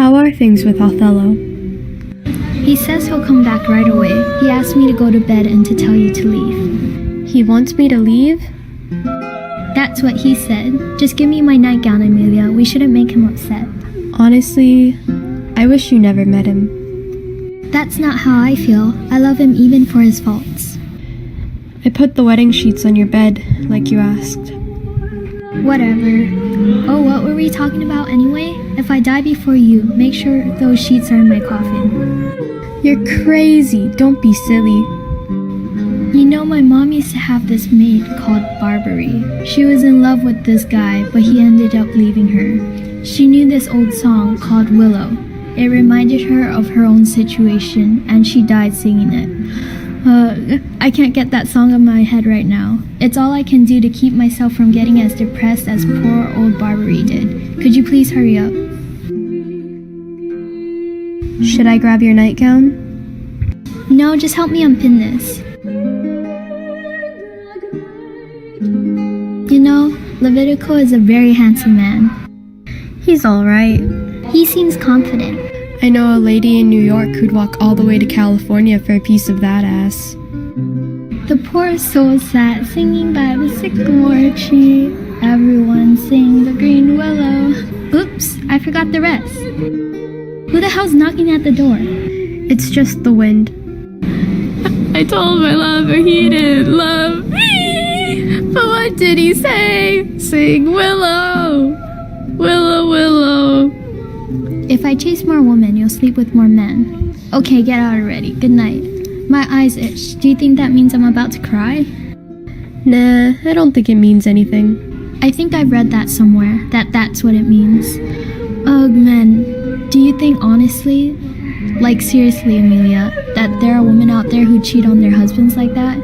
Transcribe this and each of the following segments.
How are things with Othello? He says he'll come back right away. He asked me to go to bed and to tell you to leave. He wants me to leave? That's what he said. Just give me my nightgown, Amelia. We shouldn't make him upset. Honestly, I wish you never met him. That's not how I feel. I love him even for his faults. I put the wedding sheets on your bed, like you asked. Whatever. Oh, what were we talking about anyway? If I die before you, make sure those sheets are in my coffin. You're crazy. Don't be silly. You know, my mom used to have this maid called Barbary. She was in love with this guy, but he ended up leaving her. She knew this old song called Willow. It reminded her of her own situation, and she died singing it. I can't get that song in my head right now. It's all I can do to keep myself from getting as depressed as poor old Barbary did. Could you please hurry up? Should I grab your nightgown? No, just help me unpin this. You know, Levitico is a very handsome man. He's alright. He seems confident. I know a lady in New York who'd walk all the way to California for a piece of that ass. The poor soul sat singing by the sycamore tree. Everyone sing the green willow. Oops, I forgot the rest. Who the hell's knocking at the door? It's just the wind. I told my lover he didn't love me. But what did he say? Sing willow, willow, willow. If I chase more women, you'll sleep with more men. Okay, get out already. Good night. My eyes itch. Do you think that means I'm about to cry? Nah, I don't think it means anything. I think I've read that somewhere, that's what it means. Ugh, men. Do you think honestly, like seriously, Amelia, that there are women out there who cheat on their husbands like that?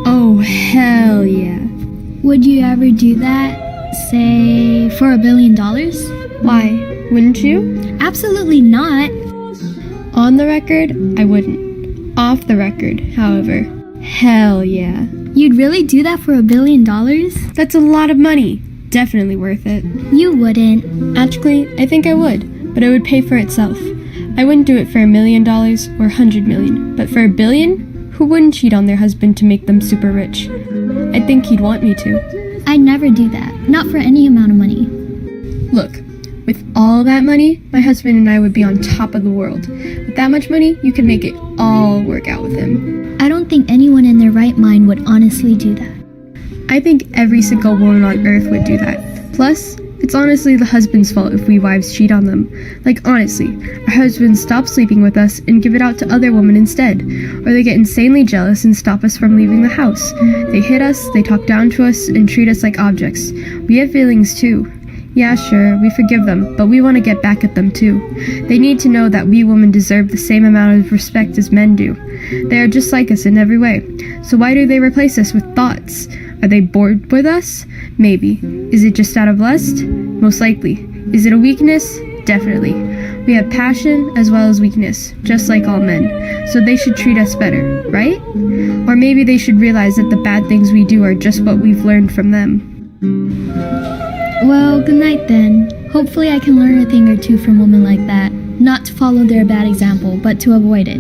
Oh, hell yeah. Would you ever do that, say, for $1 billion? Why? Wouldn't you? Absolutely not. On the record, I wouldn't. Off the record, however, hell yeah. You'd really do that for $1 billion? That's a lot of money. Definitely worth it. You wouldn't. Actually, I think I would, but it would pay for itself. I wouldn't do it for $1 million or $100 million, but for $1 billion, who wouldn't cheat on their husband to make them super rich? I think he'd want me to. I'd never do that. Not for any amount of money. Look, with all that money, my husband and I would be on top of the world. With that much money, you could make it all work out with him. I don't think anyone in their right mind would honestly do that. I think every single woman on earth would do that. Plus, it's honestly the husband's fault if we wives cheat on them. Like, honestly, our husbands stop sleeping with us and give it out to other women instead. Or they get insanely jealous and stop us from leaving the house. They hit us, they talk down to us, and treat us like objects. We have feelings too. Yeah, sure, we forgive them, but we want to get back at them too. They need to know that we women deserve the same amount of respect as men do. They are just like us in every way. So why do they replace us with thoughts? Are they bored with us? Maybe. Is it just out of lust? Most likely. Is it a weakness? Definitely. We have passion as well as weakness, just like all men. So they should treat us better, right? Or maybe they should realize that the bad things we do are just what we've learned from them. Well, good night then. Hopefully I can learn a thing or two from women like that. Not to follow their bad example, but to avoid it.